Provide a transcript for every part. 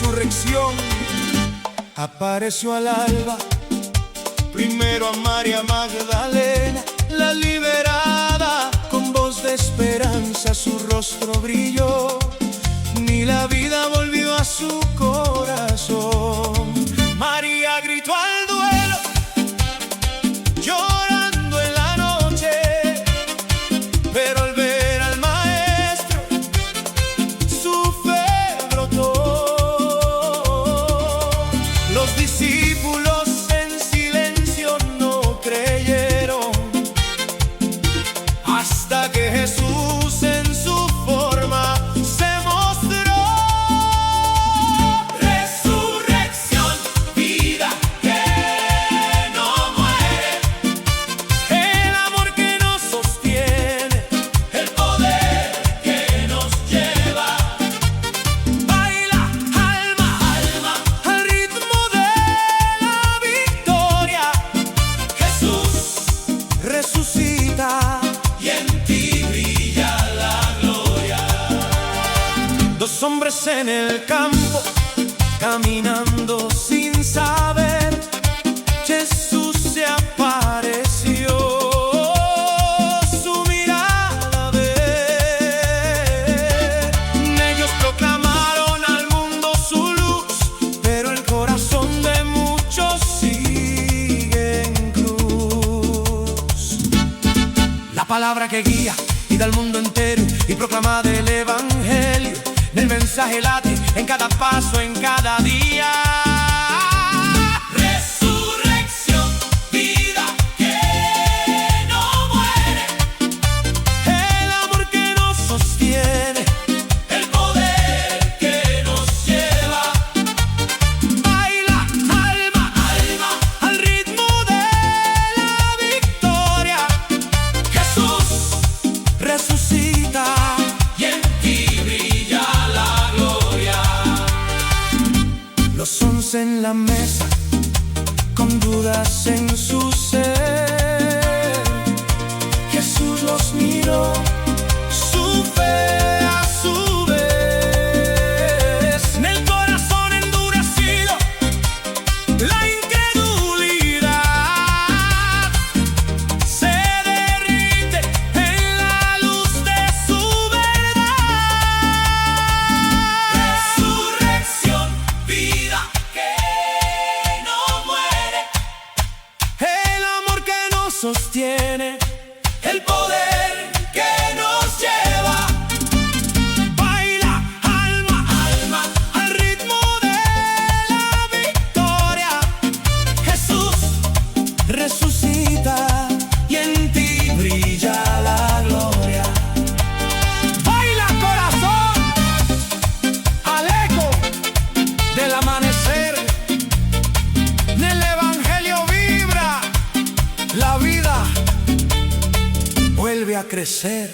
resurrección. Apareció al alba, primero a María Magdalena, la liberada. Con voz de esperanza su rostro brilló, ni la vida volvió a su corazón. María gritó al duelo, llorando en la noche, pero al ver al maestro su fe brotó. Los discípulos en silencio no creyeron, hasta que Jesús en su forma se mostró. Resurrección, vida que no muere, el amor que nos sostiene, el poder que nos lleva. Baila alma, alma, al ritmo de la victoria. Jesús resucita y en ti brilla la gloria. Dos hombres en el campo, caminando sin saber, Jesús se apareció. Su mirada ver, ellos proclamaron al mundo su luz, pero el corazón de muchos sigue en cruz. La palabra que guía y da al mundo entero y proclama del evangelio. El mensaje late en cada paso, en cada día. Resurrección, vida que no muere, el amor que nos sostiene, el poder que nos lleva. Baila alma, alma, al ritmo de la victoria. Jesús resucita y en ti brilla la gloria. Los 11 en la mesa, con dudas en su ser, Jesús los miró, su fe a su vez. En el corazón endurecido, la incredulidad se derrite en la luz de su verdad. Resurrección, vida que no muere, el amor que nos sostiene, el poder que nos lleva. Baila alma, alma, al ritmo de la victoria. Jesús resucita y en ti brilla la gloria. Baila corazón, al eco del amanecer. En el evangelio vibra, la vida vuelve a crecer.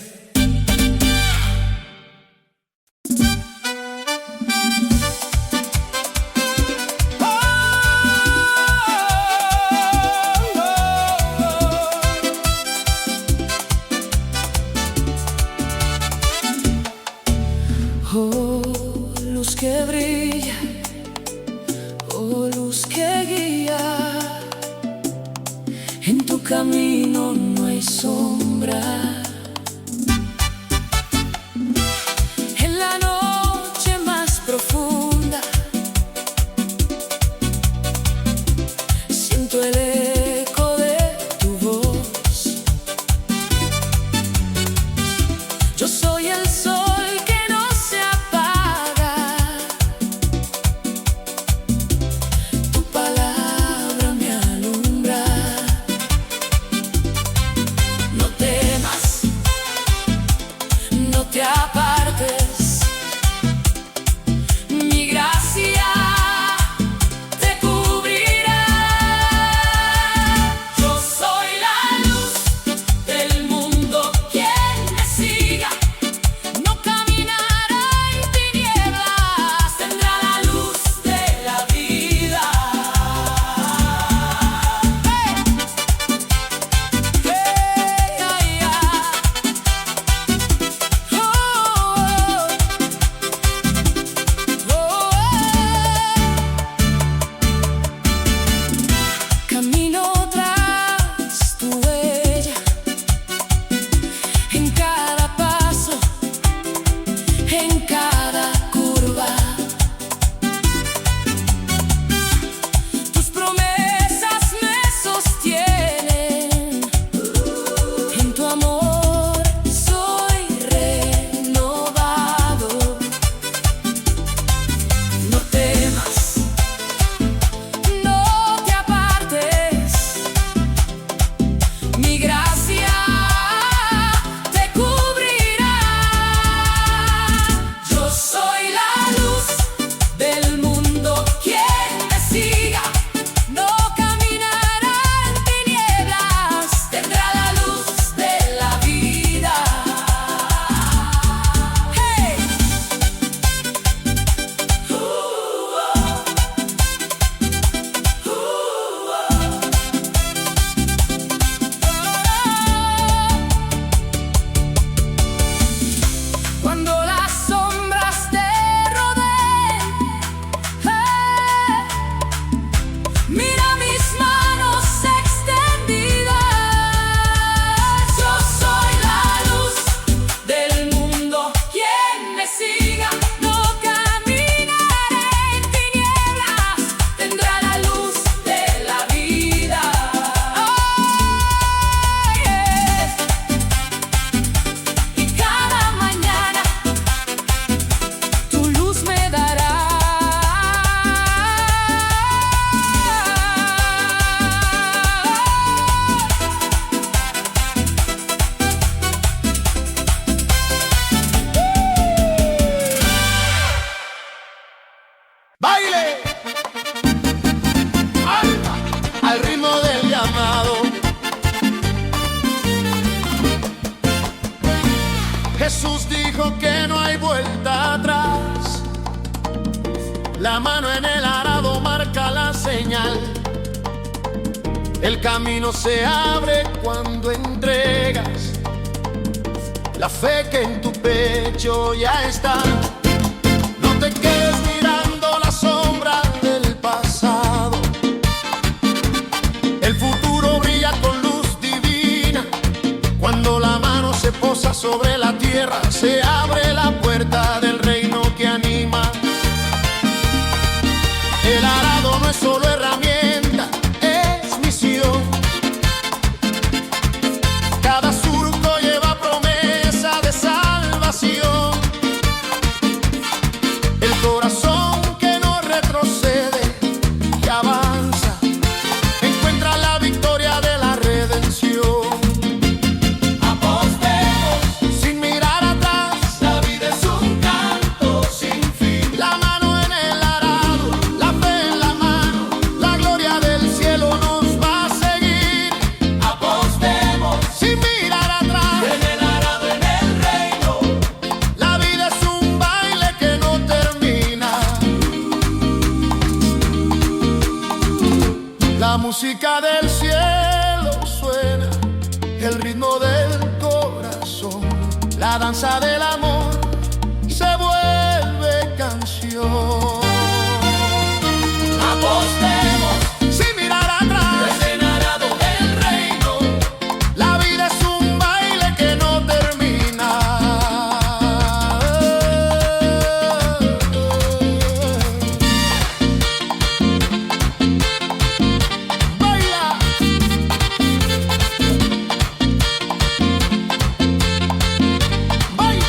Oh, luz que brilla, oh, luz que guía, en tu camino no hay sombra. En la noche más profunda, siento el eco de tu voz. Yo soy el sol que no se apaga, tu palabra me alumbra. No temas, La mano en el arado marca la señal. El camino se abre cuando entregas la fe que en tu pecho ya está. No te quedes mirando la sombra del pasado. El futuro brilla con luz divina. Cuando la mano se posa sobre la tierra, se abre la puerta del reino que anima. El arado no es solo herramienta, es misión. Cada surco lleva promesa de salvación. El corazón que no retrocede y avanza, encuentra la victoria de la redención. Apostemos Sin mirar atrás, la vida es un canto sin fin. la mano en el arado, la fe en la mano, la gloria del cielo nos va a seguir. Apostemos Sin mirar atrás, en el arado, en el reino. la vida es un baile que no termina. La música del cielo suena, el ritmo del corazón, la danza del amor se vuelve canción. Apostemos Sin mirar atrás, en el arado, el reino. la vida es un baile que no termina. Baila. Baila.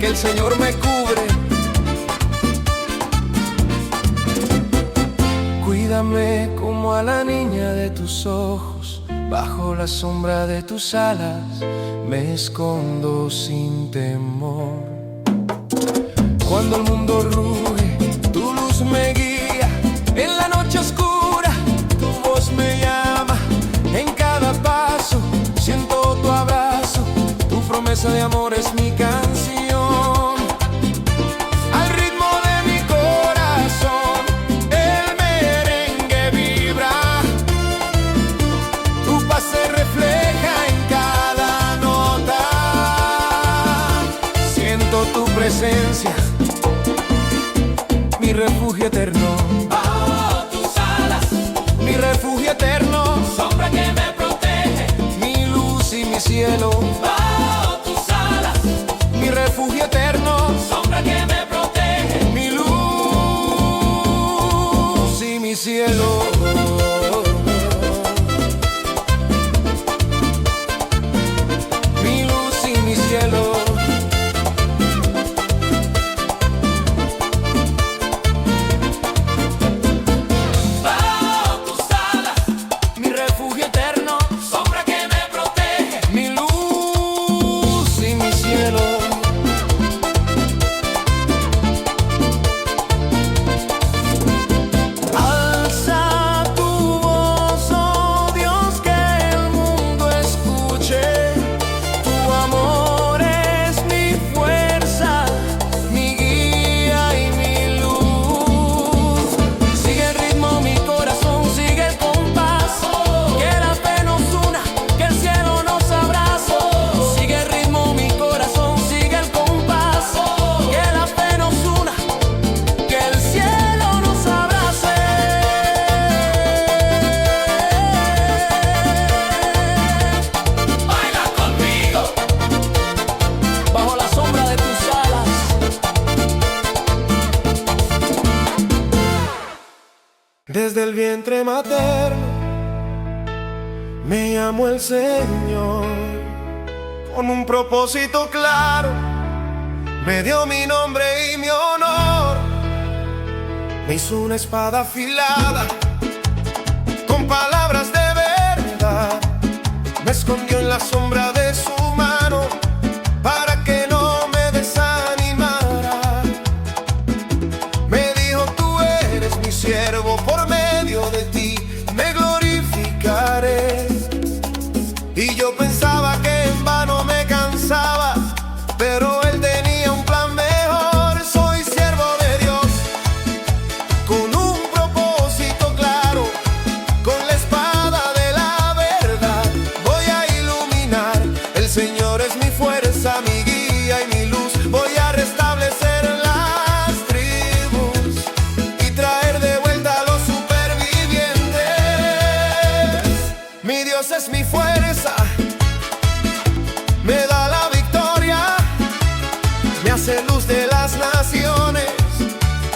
el Señor me cubre. Cuídame como a la niña de tus ojos, bajo la sombra de tus alas me escondo sin temor. Cuando el mundo ruge, tu luz me guía, en la noche oscura tu voz me llama. En cada paso siento tu abrazo, tu promesa de amor es mi canción. Al ritmo de mi corazón el merengue vibra, tu paz se refleja en cada nota. Siento tu presencia, mi refugio eterno. Bajo tus alas, Mi refugio eterno, sombra que me protege. mi luz y mi cielo. Bajo tus alas, Mi refugio eterno, sombra que me protege. mi luz y mi cielo. Mi luz y mi cielo. Bajo tus alas, Mi refugio eterno, sombra que me protege. mi luz y mi cielo. Alza tu voz, oh Dios, que el mundo escuche. Tu amor es mi fuerza, mi guía y mi luz. Sigue el ritmo mi corazón, sigue el compás, que la fe nos una, que el cielo nos abraza. Sigue el ritmo mi corazón, sigue el compás, que la fe nos una, que el cielo nos abrace. Baila conmigo, Bajo la sombra de tus alas. Desde el vientre materno me llamó el Señor, con un propósito claro me dio mi nombre y mi honor. Me hizo una espada afilada con palabras de verdad, me escondió en la sombra de su mano para que no me desanimara. Me dijo: tú eres mi siervo, por medio de ti me glorificaré. Y yo pensaba que en vano me cansaba, pero él tenía un plan mejor. Soy siervo de Dios, con un propósito claro, con la espada de la verdad voy a iluminar. El Señor es mi fuerza, mi guía y mi luz. Voy a restablecer las tribus y traer de vuelta a los supervivientes. Mi Dios es mi fuerza, me da la victoria, me hace luz de las naciones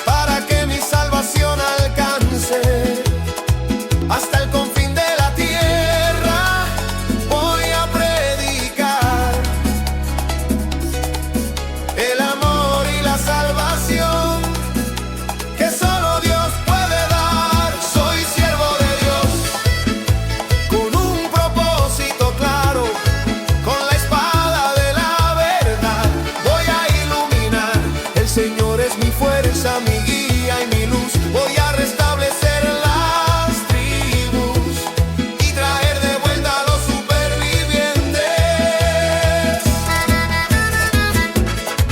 para que mi salvación alcance hasta el confín de la tierra. Voy a predicar el amor y la salvación que solo Dios puede dar. Soy siervo de Dios, con un propósito claro, con la espada de la verdad voy a iluminar. El Señor es mi fuerza, mi guía y mi luz. Voy a restablecer las tribus y traer de vuelta a los supervivientes.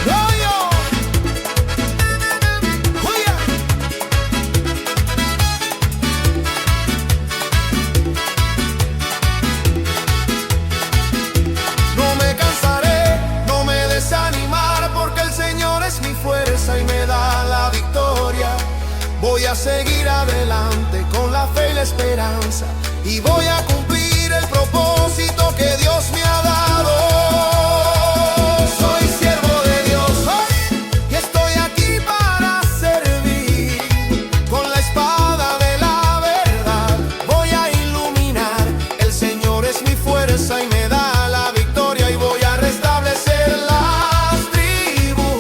¡Yo! ¡Juya! No me cansaré, no me desanimar, porque el Señor es mi fuerza y me da la victoria. Voy a seguir adelante con la fe y la esperanza, y voy a cumplir el propósito que Dios me ha dado. Soy siervo de Dios, y estoy aquí para servir. Con la espada de la verdad voy a iluminar. El Señor es mi fuerza y me da la victoria, y voy a restablecer las tribus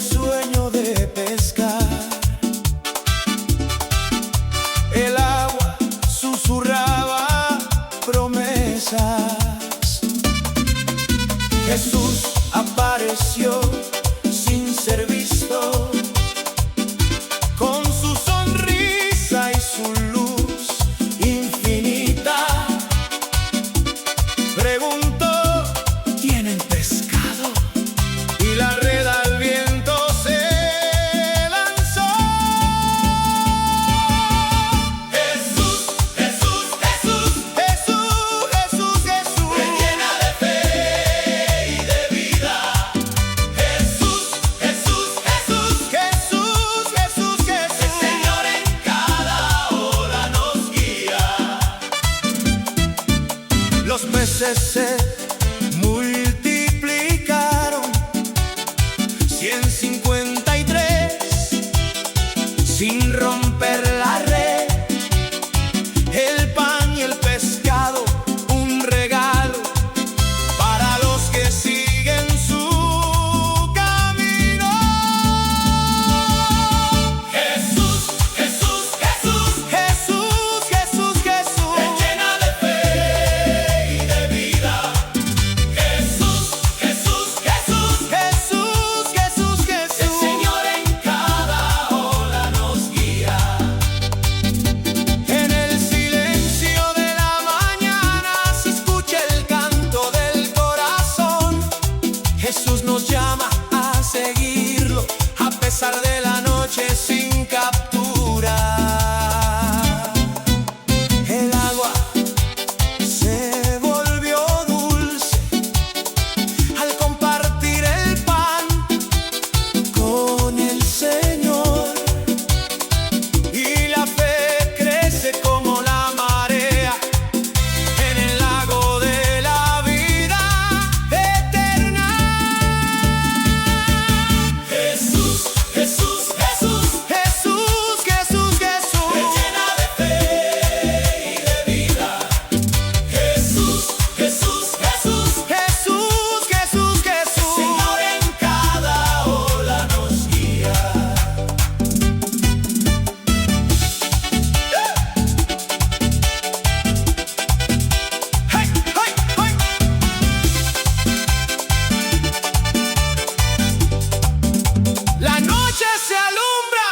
el sueño de pescar. El agua susurraba promesas. Jesús apareció sin ser visto, con su sonrisa y su luz infinita. Preguntó: ¿tienen pescado? Y la red al viento se lanzó. Jesús, Jesús, Jesús, Jesús, Jesús, Jesús, me llena de fe y de vida. Jesús, Jesús, Jesús, Jesús, Jesús, Jesús, el Señor en cada ola nos guía. Los peces se multiplicaron, 153, sin romper la red. El pan y el pescado, un regalo para los que siguen su camino. Jesús, Jesús, Jesús, Jesús, Jesús, Jesús, me llena de fe y de vida. Jesús, Jesús, Jesús, Jesús, Jesús, Jesús, el Señor en cada ola nos guía. En el silencio de la mañana se escucha el canto del corazón. Jesús nos llama a seguirlo a pesar de la noche sin captura. El agua se volvió dulce al compartir el pan con el Señor, y la fe crece como la marea en el lago de la vida eterna. Jesús, Jesús, Jesús, Jesús, Jesús, Jesús, me llena de fe y de vida. Jesús, Jesús, Jesús, Jesús, Jesús, Jesús, Señor en cada ola nos guía. ¡Hey, hey, hey! La noche se alumbra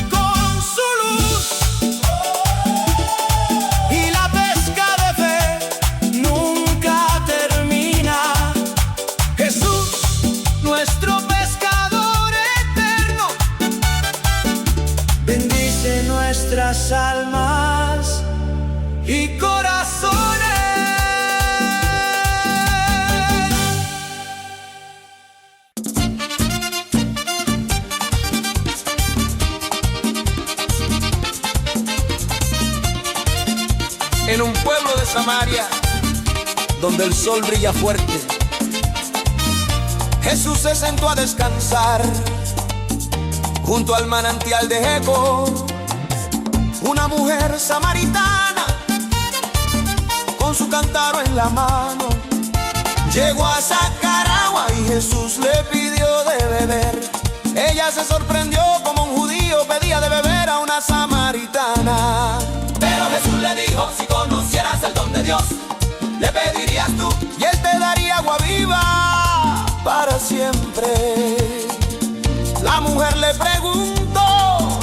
con su luz, y la pesca de fe nunca termina. Jesús, nuestro pescador eterno, bendice nuestras almas y corazones. En un pueblo de Samaria, donde el sol brilla fuerte, Jesús se sentó a descansar junto al manantial de Jeco. Una mujer samaritana, con su cántaro en la mano, llegó a sacar agua y Jesús le pidió de beber. Ella se sorprendió como un judío pedía de beber a una samaritana. Pero Jesús le dijo: si conocieras el don de Dios, le pedirías tú y Él te daría agua viva para siempre. La mujer le preguntó: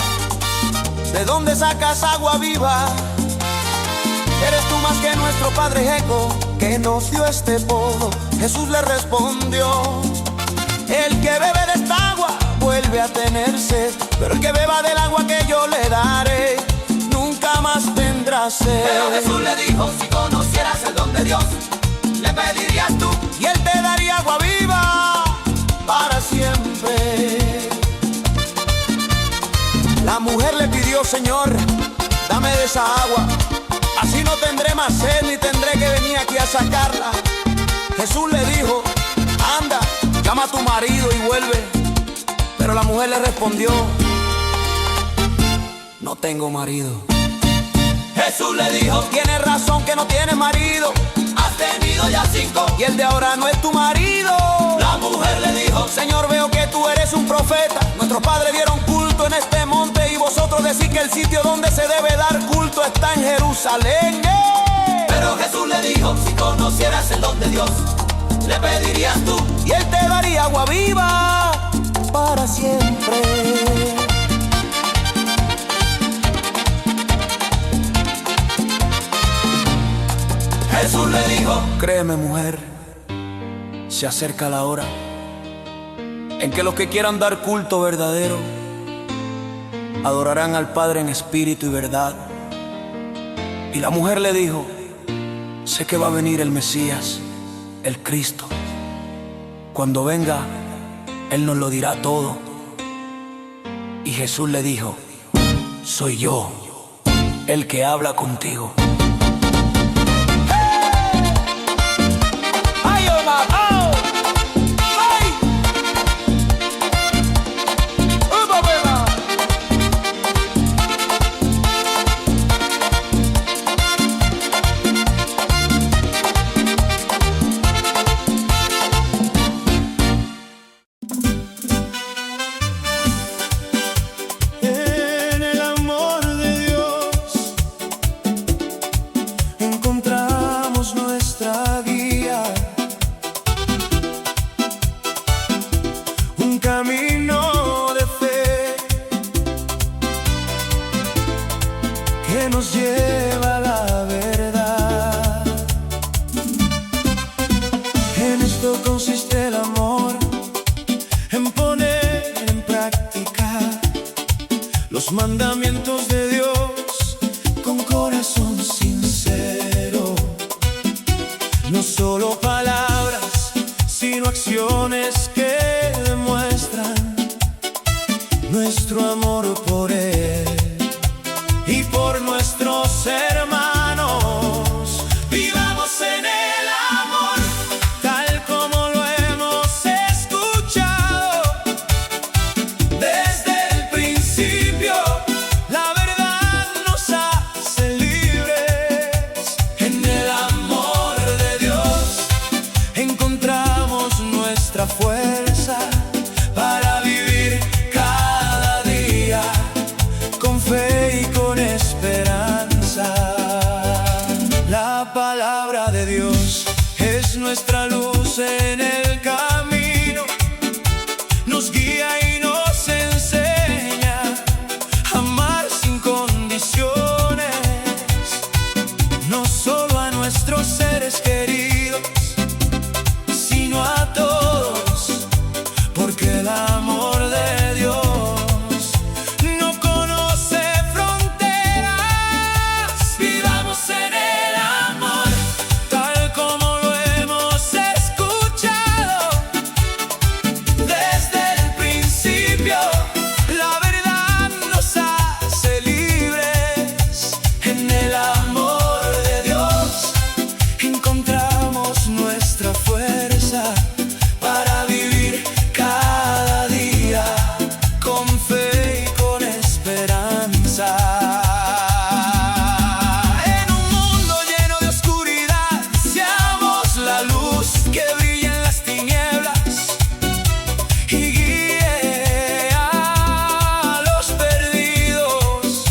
¿de dónde sacas agua viva? ¿Eres tú más que nuestro padre Jeco, que nos dio este pozo? Jesús le respondió: el que bebe de esta agua vuelve a tener sed, pero el que beba del agua que yo le daré nunca más tendrá sed. Pero Jesús le dijo: si conocieras el don de Dios, le pedirías tú y Él te daría agua viva para siempre. La mujer le pidió: Señor, dame de esa agua, así no tendré más sed ni tendré que venir aquí a sacarla. Jesús le dijo: anda, llama a tu marido y vuelve. Pero la mujer le respondió: no tengo marido. Jesús le dijo: tienes razón que no tienes marido. Has tenido ya 5. Y el de ahora no es tu marido. La mujer le dijo: Señor, veo que tú eres un profeta. Nuestros padres dieron culto en este monte y vosotros decís que el sitio donde se debe dar culto está en Jerusalén. Pero Jesús le dijo: si conocieras el don de Dios, le pedirías tú, y Él te daría agua viva para siempre. Jesús le dijo: créeme, mujer, se acerca la hora en que los que quieran dar culto verdadero adorarán al Padre en espíritu y verdad. Y la mujer le dijo: sé que va a venir el Mesías, el Cristo. Cuando venga, Él nos lo dirá todo. Y Jesús le dijo: soy yo, el que habla contigo. Camino de fe que nos lleva a la verdad. En esto consiste el amor, en poner en práctica los mandamientos de Dios con corazón sincero. No solo palabras, sino acciones que nuestro amor por Él y por nuestros hermanos. Vivamos en el amor, tal como lo hemos escuchado desde el principio. La verdad nos hace libres. En el amor de Dios encontramos nuestra fuerza para vivir con fe y con esperanza. La palabra de Dios es nuestra luz en el camino, nos guía y nos enseña a amar sin condiciones, no solo a nuestros seres queridos, sino a todos, porque el amor de Dios para vivir cada día con fe y con esperanza. En un mundo lleno de oscuridad, seamos la luz que brilla en las tinieblas y guíe a los perdidos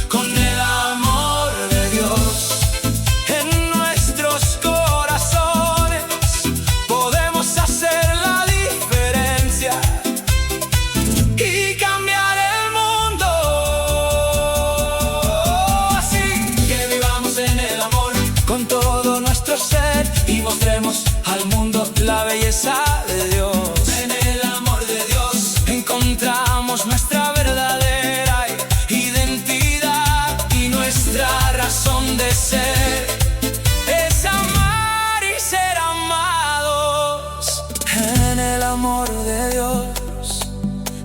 con el amor de Dios en nuestros corazones. Podemos hacer la diferencia y cambiar el mundo. Así que vivamos en el amor con todo nuestro ser y mostremos al mundo la belleza de Dios. En el amor de Dios encontramos nuestra verdadera identidad y nuestra razón de ser es amar y ser amados. En el amor de Dios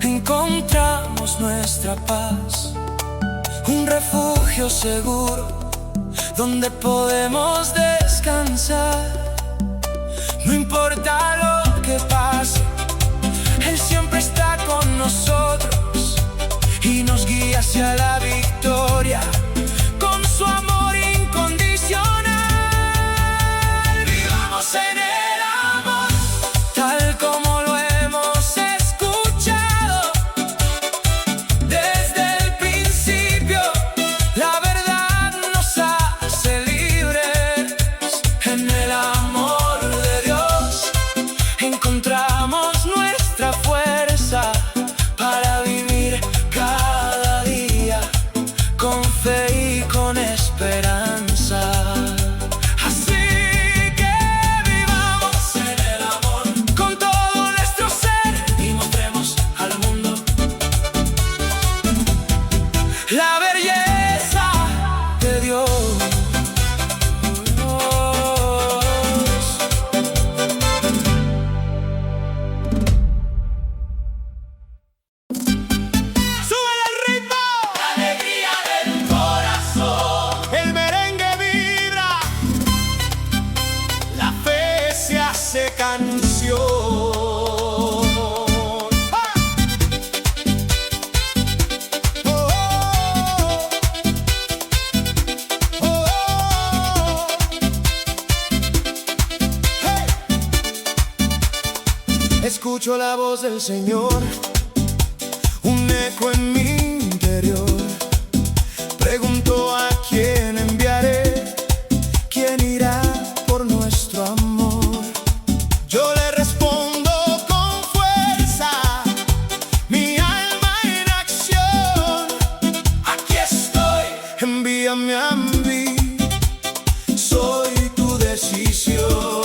encontramos nuestra paz, un refugio seguro donde podemos descansar. No importa lo que pase, Él siempre está con nosotros y nos guía hacia la victoria con su amor incondicional. la belleza de Dios. ¡Sube el ritmo! La alegría del corazón. El merengue vibra, la fe se hace canción. Escucho la voz del Señor, un eco en mi interior. Pregunto a quién enviaré, quién irá por nuestro amor. Yo le respondo con fuerza, mi alma en acción. Aquí estoy. Envíame a mí, soy tu decisión.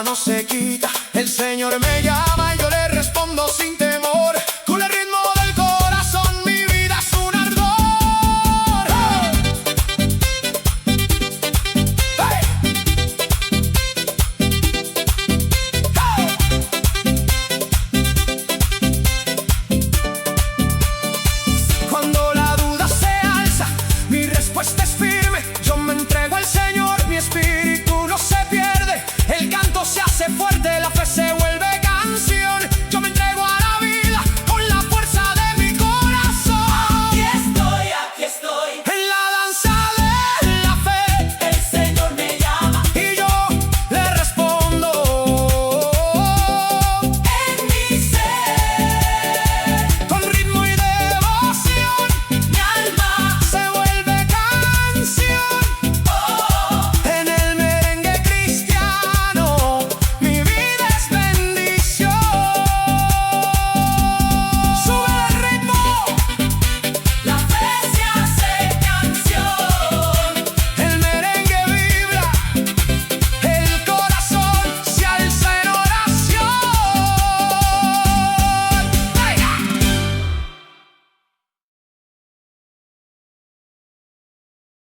No se quita, el Señor me llama.